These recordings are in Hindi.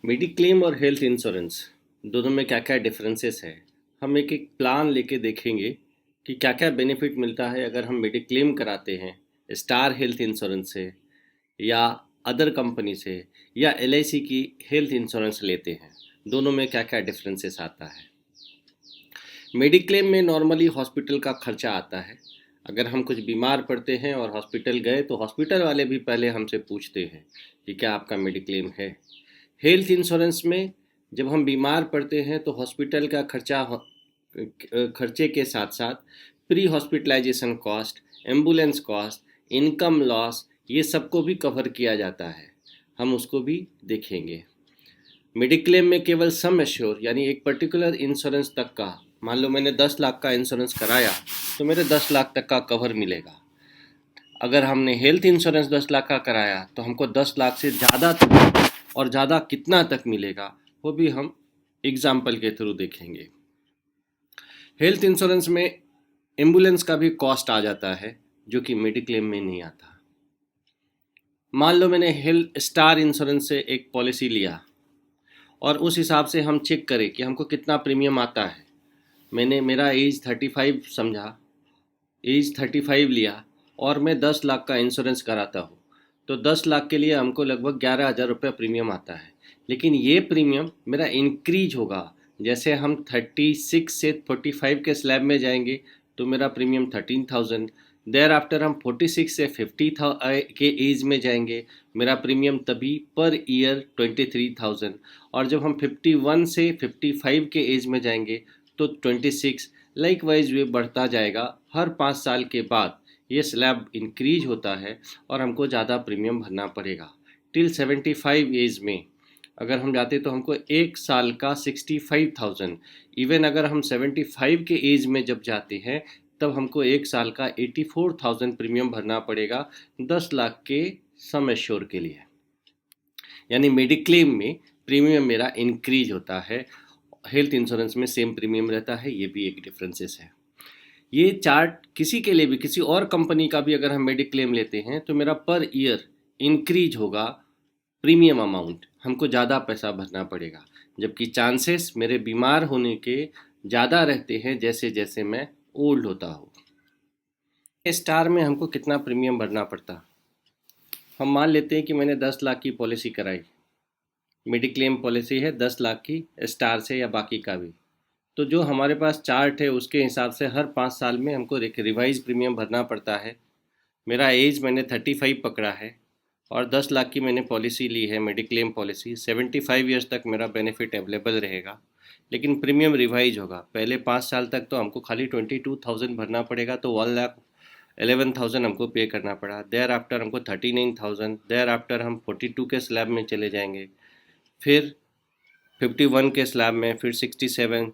मेडिक्लेम और हेल्थ इंश्योरेंस दोनों में क्या क्या डिफरेंसेस है। हम एक एक प्लान लेके देखेंगे कि क्या क्या बेनिफिट मिलता है अगर हम मेडिक्लेम कराते हैं स्टार हेल्थ इंश्योरेंस से या अदर कंपनी से या एलआईसी की हेल्थ इंश्योरेंस लेते हैं। दोनों में क्या क्या डिफरेंसेस आता है। मेडिक्लेम में नॉर्मली हॉस्पिटल का खर्चा आता है। अगर हम कुछ बीमार पड़ते हैं और हॉस्पिटल गए तो हॉस्पिटल वाले भी पहले हमसे पूछते हैं कि क्या आपका मेडिक्लेम है। हेल्थ इंश्योरेंस में जब हम बीमार पड़ते हैं तो हॉस्पिटल का खर्चे के साथ साथ pre hospitalization cost, ambulance cost, income loss, ये सबको भी कवर किया जाता है। हम उसको भी देखेंगे। मेडिक्लेम में केवल सम एश्योर यानी एक पर्टिकुलर इंश्योरेंस तक का, मान लो मैंने 10 लाख का इंश्योरेंस कराया तो मेरे 10 लाख तक का कवर मिलेगा। अगर हमने हेल्थ इंश्योरेंस 10 लाख का कराया तो हमको 10 लाख से ज़्यादा तक, और ज़्यादा कितना तक मिलेगा वो भी हम एग्जाम्पल के थ्रू देखेंगे। हेल्थ इंश्योरेंस में एम्बुलेंस का भी कॉस्ट आ जाता है जो कि मेडिक्लेम में नहीं आता। मान लो मैंने हेल्थ स्टार इंश्योरेंस से एक पॉलिसी लिया और उस हिसाब से हम चेक करें कि हमको कितना प्रीमियम आता है। मैंने मेरा एज 35 समझा, एज 35 लिया और मैं 10 लाख का इंश्योरेंस कराता हूँ तो 10 लाख के लिए हमको लगभग 11,000 रुपये प्रीमियम आता है। लेकिन ये प्रीमियम मेरा इंक्रीज होगा। जैसे हम 36 से 45 के स्लैब में जाएंगे तो मेरा प्रीमियम 13,000। देर आफ्टर हम 46 से 50 के एज में जाएंगे, मेरा प्रीमियम तभी पर ईयर 23,000। और जब हम 51 से 55 के एज में जाएंगे तो 26। लाइक वाइज वे बढ़ता जाएगा। हर 5 साल के बाद ये स्लैब इंक्रीज होता है और हमको ज़्यादा प्रीमियम भरना पड़ेगा। टिल 75 एज में अगर हम जाते तो हमको एक साल का 65,000। इवन अगर हम 75 के एज में जब जाते हैं तब हमको एक साल का 84,000 प्रीमियम भरना पड़ेगा 10 लाख के सम एश्योर के लिए। यानी मेडिक्लेम में प्रीमियम मेरा इंक्रीज होता है, हेल्थ इंश्योरेंस में सेम प्रीमियम रहता है। ये भी एक डिफरेंसेस है। ये चार्ट किसी के लिए भी, किसी और कंपनी का भी अगर हम मेडिक्लेम लेते हैं तो मेरा पर ईयर इंक्रीज होगा प्रीमियम अमाउंट, हमको ज़्यादा पैसा भरना पड़ेगा, जबकि चांसेस मेरे बीमार होने के ज़्यादा रहते हैं जैसे जैसे मैं ओल्ड होता हूँ। स्टार में हमको कितना प्रीमियम भरना पड़ता। हम मान लेते हैं कि मैंने 10 लाख की पॉलिसी कराई, मेडिक्लेम पॉलिसी है 10 लाख की स्टार से या बाकी का भी। तो जो हमारे पास चार्ट है उसके हिसाब से हर 5 साल में हमको एक रिवाइज प्रीमियम भरना पड़ता है। मेरा एज मैंने 35 पकड़ा है और 10 लाख की मैंने पॉलिसी ली है, मेडिक्लेम पॉलिसी। 75 ईयर्स तक मेरा बेनिफिट अवेलेबल रहेगा, लेकिन प्रीमियम रिवाइज होगा। पहले 5 साल तक तो हमको खाली 22,000 भरना पड़ेगा, तो 1,11,000 हमको पे करना पड़ा। देयर आफ्टर हमको 39,000। देयर आफ्टर हम 42 के स्लैब में चले जाएंगे, फिर 51 के स्लैब में, फिर 67।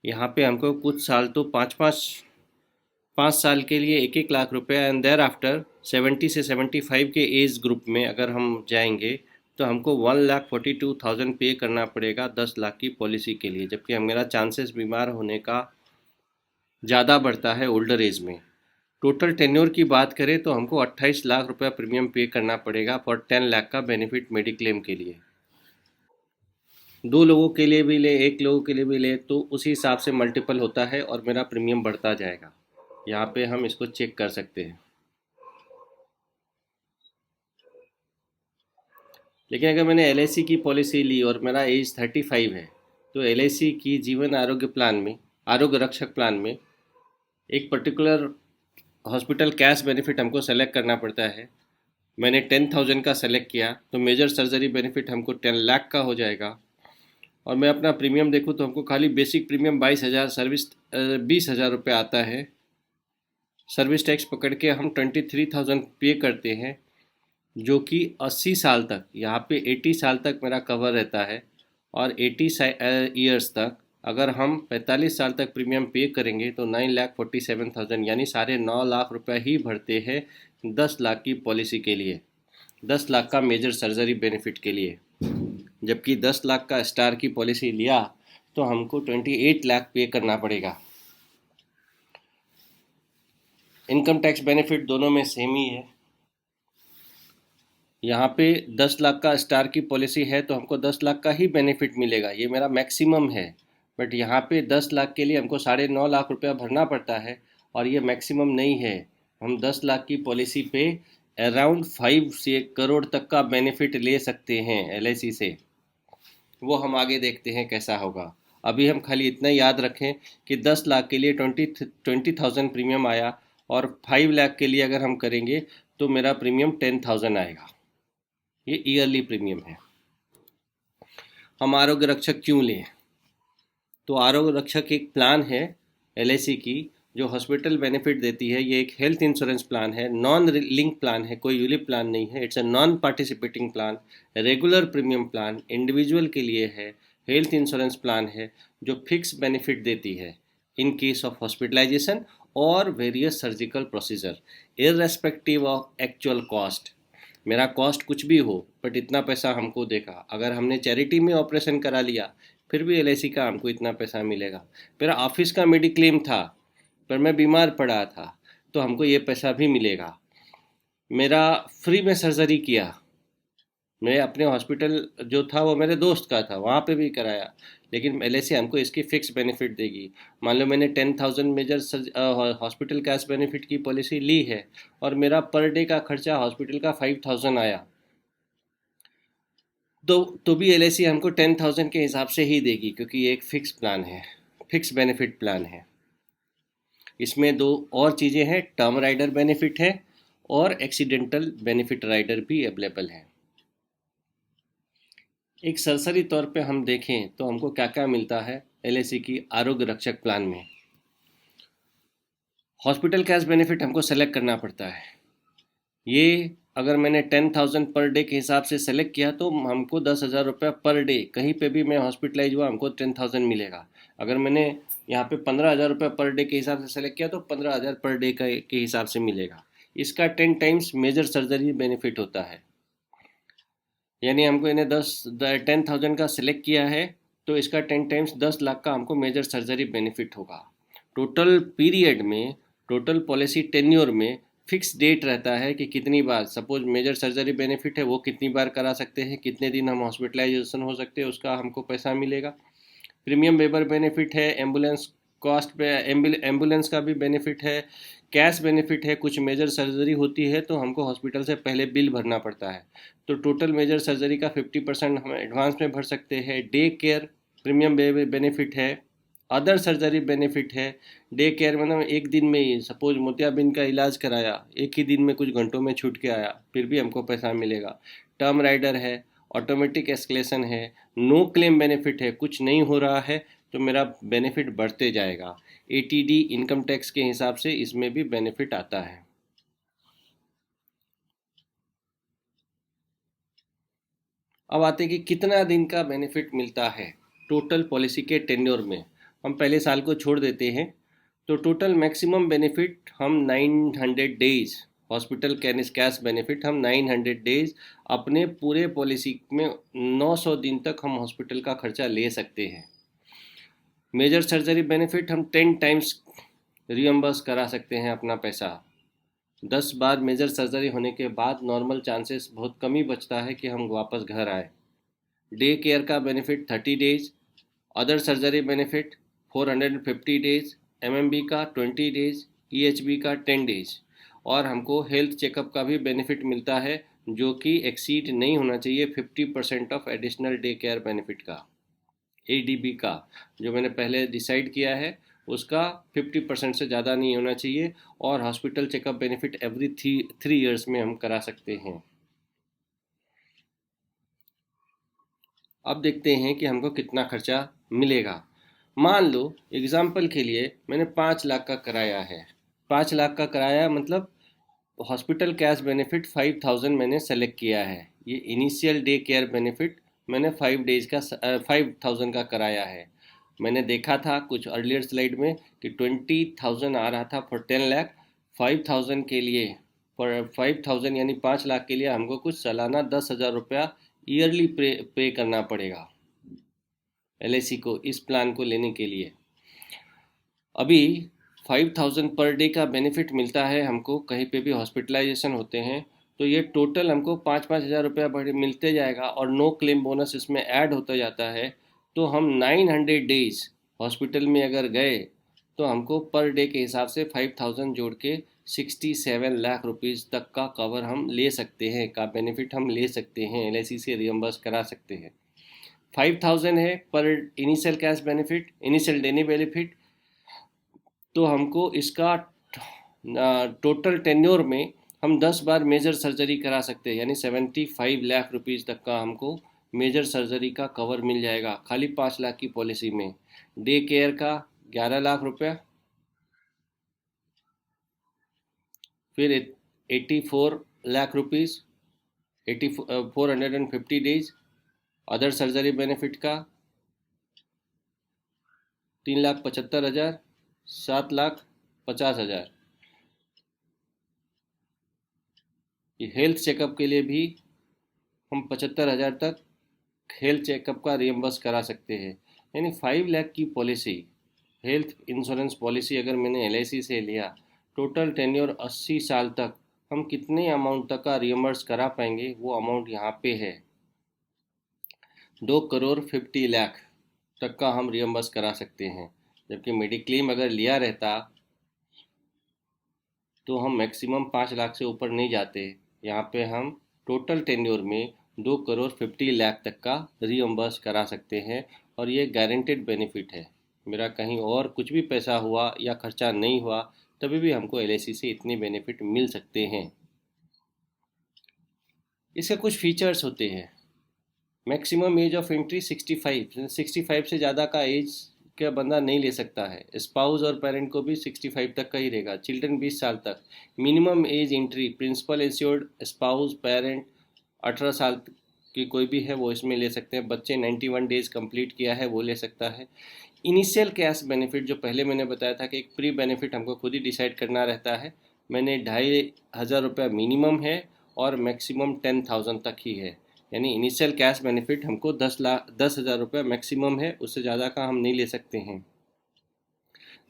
यहाँ पे हमको कुछ साल तो 5 साल के लिए 1,00,000 रुपये। एंड देयर आफ्टर 70 से 75 के एज ग्रुप में अगर हम जाएंगे तो हमको 1,42,000 पे करना पड़ेगा 10 लाख की पॉलिसी के लिए, जबकि मेरा चांसेस बीमार होने का ज़्यादा बढ़ता है ओल्डर एज में। टोटल टेन्योर की बात करें तो हमको 28 लाख रुपया प्रीमियम पे करना पड़ेगा फॉर 10 लाख का बेनिफिट मेडिक्लेम के लिए। 2 लोगों के लिए भी ले, 1 लोगों के लिए भी ले तो उसी हिसाब से मल्टीपल होता है और मेरा प्रीमियम बढ़ता जाएगा। यहाँ पे हम इसको चेक कर सकते हैं। लेकिन अगर मैंने एलआईसी की पॉलिसी ली और मेरा एज 35 है तो एलआईसी की जीवन आरोग्य प्लान में, आरोग्य रक्षक प्लान में एक पर्टिकुलर हॉस्पिटल कैश बेनिफिट हमको सेलेक्ट करना पड़ता है। मैंने 10,000 का सेलेक्ट किया तो मेजर सर्जरी बेनिफिट हमको 10 लाख का हो जाएगा। और मैं अपना प्रीमियम देखूँ तो हमको खाली बेसिक प्रीमियम 22,000, सर्विस 20,000 रुपये आता है। सर्विस टैक्स पकड़ के हम 23,000 पे करते हैं, जो कि 80 साल तक, यहाँ पे 80 साल तक मेरा कवर रहता है। और 80 ईयर्स तक अगर हम 45 साल तक प्रीमियम पे करेंगे तो 9,47,000 यानी 9.5 लाख रुपये ही भरते हैं 10 लाख की पॉलिसी के लिए, 10 लाख का मेजर सर्जरी बेनिफिट के लिए। जबकि 10 लाख का स्टार की पॉलिसी लिया तो हमको 28 लाख पे करना पड़ेगा। इनकम टैक्स बेनिफिट दोनों में सेम ही है। यहाँ पे 10 लाख का स्टार की पॉलिसी है तो हमको 10 लाख का ही बेनिफिट मिलेगा, ये मेरा मैक्सिमम है। बट यहाँ पे 10 लाख के लिए हमको 9.5 लाख रुपया भरना पड़ता है और ये मैक्सिमम नहीं है। हम 10 लाख की पॉलिसी पे अराउंड 5 करोड़ तक का बेनिफिट ले सकते हैं एलआईसी से। वो हम आगे देखते हैं कैसा होगा। अभी हम खाली इतना याद रखें कि 10 लाख के लिए 20,000 प्रीमियम आया और 5 लाख के लिए अगर हम करेंगे तो मेरा प्रीमियम 10,000 आएगा। ये ईयरली प्रीमियम है। हम आरोग्य रक्षक क्यों लें? तो आरोग्य रक्षक एक प्लान है एलआईसी की जो हॉस्पिटल बेनिफिट देती है। ये एक हेल्थ इंश्योरेंस प्लान है, नॉन लिंक प्लान है, कोई यूलिप प्लान नहीं है। It's a non participating plan, regular premium plan, individual के लिए है। हेल्थ इंश्योरेंस प्लान है जो फिक्स बेनिफिट देती है इन केस ऑफ हॉस्पिटलाइजेशन और various surgical procedure, irrespective of actual cost. मेरा कॉस्ट कुछ भी हो बट इतना पैसा हमको देगा। अगर हमने चैरिटी में ऑपरेशन करा लिया फिर भी एलआईसी का हमको इतना पैसा मिलेगा। मेरा ऑफिस का मेडिक्लेम था पर मैं बीमार पड़ा था तो हमको ये पैसा भी मिलेगा। मेरा फ्री में सर्जरी किया, मैं अपने हॉस्पिटल जो था वो मेरे दोस्त का था, वहाँ पे भी कराया, लेकिन एलआईसी हमको इसकी फिक्स बेनिफिट देगी। मान लो मैंने 10,000 मेजर हॉस्पिटल कैश बेनिफिट की पॉलिसी ली है और मेरा पर डे का खर्चा हॉस्पिटल का 5,000 आया, तो भी एलआईसी हमको 10,000 के हिसाब से ही देगी क्योंकि ये एक फिक्स प्लान है, फिक्स बेनिफिट प्लान है। इसमें दो और चीज़ें हैं, टर्म राइडर बेनिफिट है और एक्सीडेंटल बेनिफिट राइडर भी अवेलेबल है। एक सरसरी तौर पे हम देखें तो हमको क्या क्या मिलता है एलआईसी की आरोग्य रक्षक प्लान में। हॉस्पिटल कैश बेनिफिट हमको सेलेक्ट करना पड़ता है। ये अगर मैंने 10,000 पर डे के हिसाब से सेलेक्ट किया तो हमको 10,000 रुपये पर डे, कहीं पे भी मैं हॉस्पिटलाइज हुआ हमको 10,000 मिलेगा। अगर मैंने यहाँ पे 15,000 रुपये पर डे के हिसाब से सेलेक्ट किया तो 15,000 पर डे के हिसाब से मिलेगा। इसका 10 टाइम्स मेजर सर्जरी बेनिफिट होता है। यानी हमको इन्हें 10,000 का सिलेक्ट किया है तो इसका 10 टाइम्स 10 लाख का हमको मेजर सर्जरी बेनिफिट होगा। टोटल पीरियड में, टोटल पॉलिसी टेन्योर में फिक्स डेट रहता है कि कितनी बार, सपोज मेजर सर्जरी बेनिफिट है वो कितनी बार करा सकते हैं, कितने दिन हम हॉस्पिटलाइजेशन हो सकते हैं, उसका हमको पैसा मिलेगा। प्रीमियम वेबर बेनिफिट है, एम्बुलेंस कॉस्ट पे एम्बुलेंस का भी बेनिफिट है, कैश बेनिफिट है। कुछ मेजर सर्जरी होती है तो हमको हॉस्पिटल से पहले बिल भरना पड़ता है, तो टोटल मेजर सर्जरी का 50% हम एडवांस में भर सकते हैं। डे केयर प्रीमियम बेनिफिट है, अदर सर्जरी बेनिफिट है। डे केयर मतलब एक दिन में ही, सपोज मोतियाबिंद का इलाज कराया, एक ही दिन में कुछ घंटों में छूट के आया, फिर भी हमको पैसा मिलेगा। टर्म राइडर है, ऑटोमेटिक एस्केलेशन है, नो क्लेम बेनिफिट है, कुछ नहीं हो रहा है तो मेरा बेनिफिट बढ़ते जाएगा। एटीडी इनकम टैक्स के हिसाब से इसमें भी बेनिफिट आता है। अब आते हैं कि कितना दिन का बेनिफिट मिलता है टोटल पॉलिसी के टेन्योर में। हम पहले साल को छोड़ देते हैं तो टोटल मैक्सिमम बेनिफिट हम 900 डेज, हॉस्पिटल कैश बेनिफिट हम 900 डेज अपने पूरे पॉलिसी में 900 दिन तक हम हॉस्पिटल का खर्चा ले सकते हैं। मेजर सर्जरी बेनिफिट हम 10 टाइम्स रियम्बर्स करा सकते हैं अपना पैसा। 10 बार मेजर सर्जरी होने के बाद नॉर्मल चांसेस बहुत कम ही बचता है कि हम वापस घर आए। डे केयर का benefit 30 days, other surgery benefit 450 days, MMB का 20 डेज, ईएचबी का 10 डेज, और हमको हेल्थ चेकअप का भी बेनिफिट मिलता है जो कि एक्सीड नहीं होना चाहिए 50% of additional day care benefit का। एडीबी का जो मैंने पहले डिसाइड किया है उसका 50% से ज़्यादा नहीं होना चाहिए, और hospital checkup benefit every 3 years में हम करा सकते हैं। अब देखते हैं कि हमको कितना खर्चा मिलेगा। मान लो एग्जाम्पल के लिए मैंने 5 लाख का कराया है। 5 लाख का कराया मतलब हॉस्पिटल कैश बेनिफिट 5,000 मैंने सेलेक्ट किया है। ये इनिशियल डे केयर बेनिफिट मैंने 5 डेज का 5,000 का कराया है। मैंने देखा था कुछ अर्लियर स्लाइड में कि 20,000 आ रहा था फॉर 10 लाख। 5,000 के लिए, फॉर 5,000 यानी 5 लाख के लिए हमको कुछ सालाना 10,000 रुपया ईयरली पे करना पड़ेगा एलआईसी को इस प्लान को लेने के लिए। अभी 5,000 पर डे का बेनिफिट मिलता है हमको, कहीं पे भी हॉस्पिटलाइजेशन होते हैं तो ये टोटल हमको 5,000 रुपया बढ़ मिलते जाएगा और नो क्लेम बोनस इसमें ऐड होता जाता है। तो हम 900 डेज हॉस्पिटल में अगर गए तो हमको पर डे के हिसाब से 5,000 जोड़ के 67 लाख रुपीज़ तक का कवर हम ले सकते हैं, का बेनिफिट हम ले सकते हैं, LIC से रियम्बर्स करा सकते हैं। 5,000 है पर इनिशियल कैश बेनिफिट, इनिशियल डेनी बेनिफिट। तो हमको इसका टोटल टेन्योर में हम 10 बार मेजर सर्जरी करा सकते हैं, यानी 75 लाख रुपीज़ तक का हमको मेजर सर्जरी का कवर मिल जाएगा खाली 5 लाख की पॉलिसी में। डे केयर का 11 लाख रुपया, फिर 84 lakh rupees, 450 days. Other surgery benefit का 3,75,000, 7,50,000। ये हेल्थ चेकअप के लिए भी हम 75,000 तक हेल्थ चेकअप का रियम्बर्स करा सकते हैं। यानी 5 लाख की पॉलिसी, हेल्थ इंश्योरेंस पॉलिसी अगर मैंने LIC से लिया, टोटल टेन्योर 80 साल तक, हम कितने अमाउंट तक का रियम्बर्स करा पाएंगे वो अमाउंट यहाँ पे है, 2,50,00,000 तक का हम रियम्बर्स करा सकते हैं। जबकि मेडिक्लेम अगर लिया रहता तो हम मैक्सिमम 5 लाख से ऊपर नहीं जाते। यहाँ पे हम टोटल टेन्योर में 2,50,00,000 तक का रीअम्बर्स करा सकते हैं और ये गारंटेड बेनिफिट है। मेरा कहीं और कुछ भी पैसा हुआ या खर्चा नहीं हुआ तभी भी हमको LIC से इतने बेनिफिट मिल सकते हैं। इसके कुछ फीचर्स होते हैं। मैक्सिमम एज ऑफ एंट्री 65 से ज़्यादा का एज का बंदा नहीं ले सकता है। स्पाउस और पेरेंट को भी 65 तक का ही रहेगा। चिल्ड्रन 20 साल तक। Minimum age entry principal insured, spouse, parent 18 साल की कोई भी है वो इसमें ले सकते हैं। बच्चे 91 डेज कंप्लीट किया है वो ले सकता है। इनिशियल कैश बेनिफिट जो पहले मैंने बताया था कि एक प्री बेनिफिट हमको खुद ही डिसाइड करना रहता है, मैंने 2,500 रुपया मिनिमम है और मैक्सिमम 10,000 तक ही है। यानी इनिशियल कैश बेनिफिट हमको 10,000 रुपया मैक्सिमम है, उससे ज़्यादा का हम नहीं ले सकते हैं।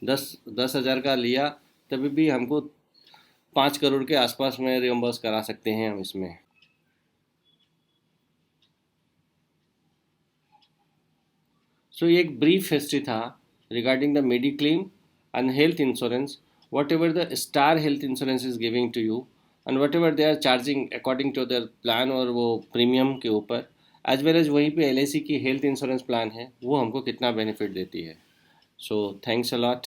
10,000 का लिया तभी भी हमको 5 करोड़ के आसपास में रियम्बर्स करा सकते हैं हम इसमें। सो ये एक ब्रीफ हिस्ट्री था regarding the mediclaim and health insurance, whatever the star health insurance is giving to you and whatever they are charging according to their plan और वो प्रीमियम के ऊपर, एज वेल एज वहीं पे LIC की हेल्थ इंश्योरेंस प्लान है वो हमको कितना बेनिफिट देती है। So thanks a lot.